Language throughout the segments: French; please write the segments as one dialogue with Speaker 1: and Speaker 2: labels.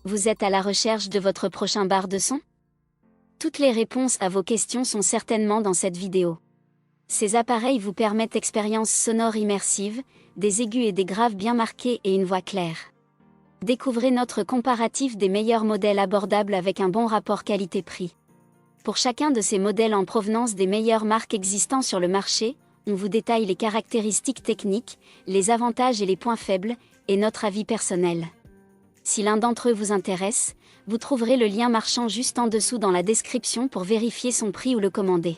Speaker 1: Vous êtes à la recherche de votre prochain bar de son? Toutes les réponses à vos questions sont certainement dans cette vidéo. Ces appareils vous permettent expériences sonores immersives, des aigus et des graves bien marqués et une voix claire. Découvrez notre comparatif des meilleurs modèles abordables avec un bon rapport qualité-prix. Pour chacun de ces modèles en provenance des meilleures marques existant sur le marché, on vous détaille les caractéristiques techniques, les avantages et les points faibles, et notre avis personnel. Si l'un d'entre eux vous intéresse, vous trouverez le lien marchand juste en dessous dans la description pour vérifier son prix ou le commander.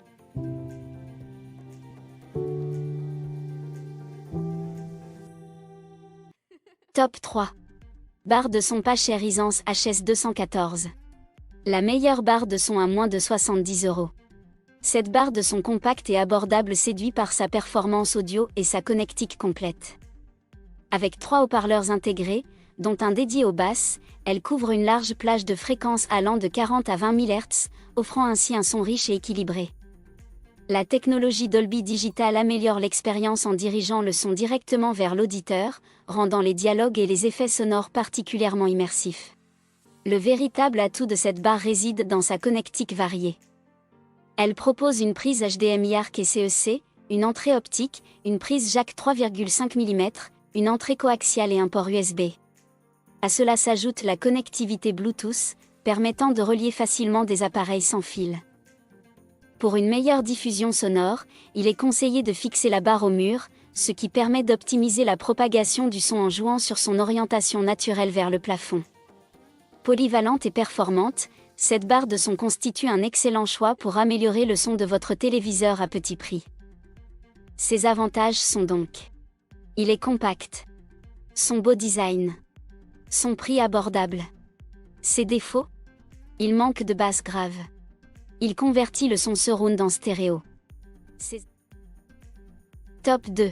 Speaker 1: Top 3. Barre de son pas chère Hisense HS214. La meilleure barre de son à moins de 70 €. Cette barre de son compacte et abordable séduit par sa performance audio et sa connectique complète. Avec 3 haut-parleurs intégrés, dont un dédié aux basses, elle couvre une large plage de fréquences allant de 40 à 20 000 Hz, offrant ainsi un son riche et équilibré. La technologie Dolby Digital améliore l'expérience en dirigeant le son directement vers l'auditeur, rendant les dialogues et les effets sonores particulièrement immersifs. Le véritable atout de cette barre réside dans sa connectique variée. Elle propose une prise HDMI ARC et CEC, une entrée optique, une prise jack 3,5 mm, une entrée coaxiale et un port USB. À cela s'ajoute la connectivité Bluetooth, permettant de relier facilement des appareils sans fil. Pour une meilleure diffusion sonore, il est conseillé de fixer la barre au mur, ce qui permet d'optimiser la propagation du son en jouant sur son orientation naturelle vers le plafond. Polyvalente et performante, cette barre de son constitue un excellent choix pour améliorer le son de votre téléviseur à petit prix. Ses avantages sont donc: il est compact, son beau design, son prix abordable. Ses défauts: il manque de basses graves. Il convertit le son surround en stéréo. Top 2.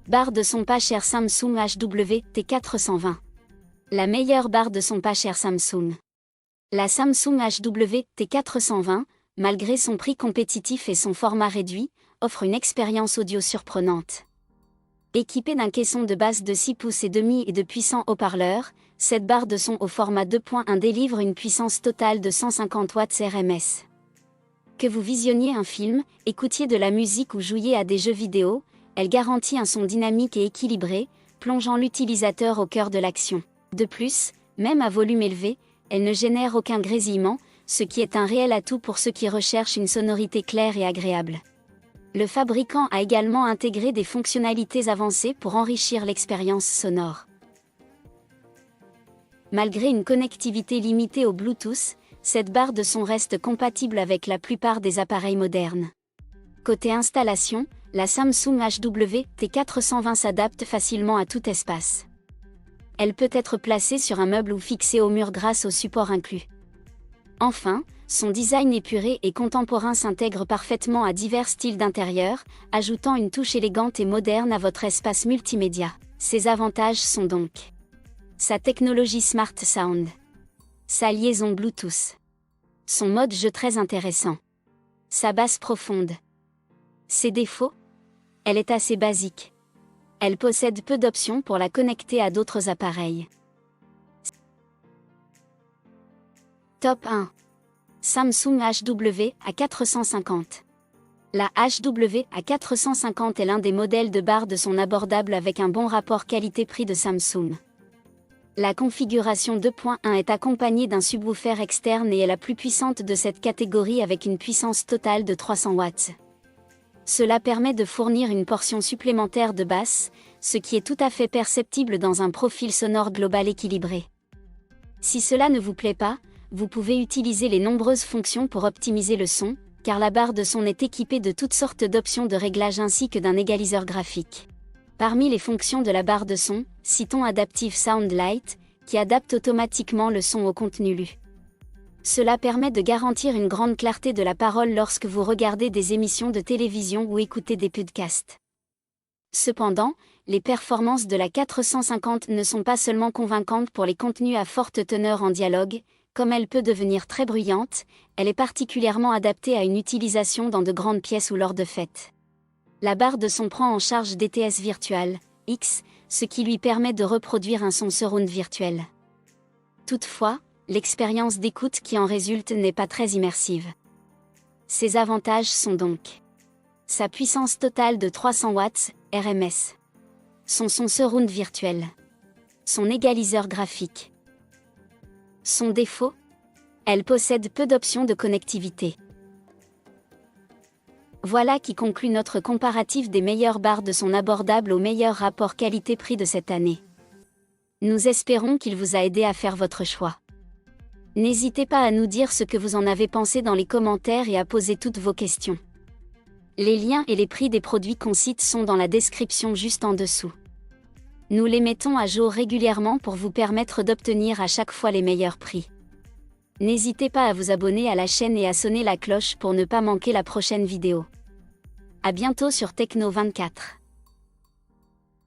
Speaker 1: Barre de son pas cher Samsung HW-T420. La meilleure barre de son pas cher Samsung. La Samsung HW-T420, malgré son prix compétitif et son format réduit, offre une expérience audio surprenante. Équipée d'un caisson de basse de 6 pouces et demi et de puissants haut-parleurs, cette barre de son au format 2.1 délivre une puissance totale de 150 watts RMS. Que vous visionniez un film, écoutiez de la musique ou jouiez à des jeux vidéo, elle garantit un son dynamique et équilibré, plongeant l'utilisateur au cœur de l'action. De plus, même à volume élevé, elle ne génère aucun grésillement, ce qui est un réel atout pour ceux qui recherchent une sonorité claire et agréable. Le fabricant a également intégré des fonctionnalités avancées pour enrichir l'expérience sonore. Malgré une connectivité limitée au Bluetooth, cette barre de son reste compatible avec la plupart des appareils modernes. Côté installation, la Samsung HW-T420 s'adapte facilement à tout espace. Elle peut être placée sur un meuble ou fixée au mur grâce au support inclus. Enfin, son design épuré et contemporain s'intègre parfaitement à divers styles d'intérieur, ajoutant une touche élégante et moderne à votre espace multimédia. Ses avantages sont donc: sa technologie Smart Sound, sa liaison Bluetooth, son mode jeu très intéressant, sa basse profonde. Ses défauts: elle est assez basique. Elle possède peu d'options pour la connecter à d'autres appareils. Top 1. Samsung HW-A450. La HW-A450 est l'un des modèles de barre de son abordable avec un bon rapport qualité-prix de Samsung. La configuration 2.1 est accompagnée d'un subwoofer externe et est la plus puissante de cette catégorie avec une puissance totale de 300 watts. Cela permet de fournir une portion supplémentaire de basse, ce qui est tout à fait perceptible dans un profil sonore global équilibré. Si cela ne vous plaît pas, vous pouvez utiliser les nombreuses fonctions pour optimiser le son, car la barre de son est équipée de toutes sortes d'options de réglage ainsi que d'un égaliseur graphique. Parmi les fonctions de la barre de son, citons Adaptive Sound Light, qui adapte automatiquement le son au contenu lu. Cela permet de garantir une grande clarté de la parole lorsque vous regardez des émissions de télévision ou écoutez des podcasts. Cependant, les performances de la 450 ne sont pas seulement convaincantes pour les contenus à forte teneur en dialogue, comme elle peut devenir très bruyante, elle est particulièrement adaptée à une utilisation dans de grandes pièces ou lors de fêtes. La barre de son prend en charge DTS Virtual X, ce qui lui permet de reproduire un son surround virtuel. Toutefois, l'expérience d'écoute qui en résulte n'est pas très immersive. Ses avantages sont donc sa puissance totale de 300 watts, RMS, son son surround virtuel, son égaliseur graphique. Son défaut ? Elle possède peu d'options de connectivité. Voilà qui conclut notre comparatif des meilleures barres de son abordable au meilleur rapport qualité-prix de cette année. Nous espérons qu'il vous a aidé à faire votre choix. N'hésitez pas à nous dire ce que vous en avez pensé dans les commentaires et à poser toutes vos questions. Les liens et les prix des produits qu'on cite sont dans la description juste en dessous. Nous les mettons à jour régulièrement pour vous permettre d'obtenir à chaque fois les meilleurs prix. N'hésitez pas à vous abonner à la chaîne et à sonner la cloche pour ne pas manquer la prochaine vidéo. À bientôt sur Techno 24.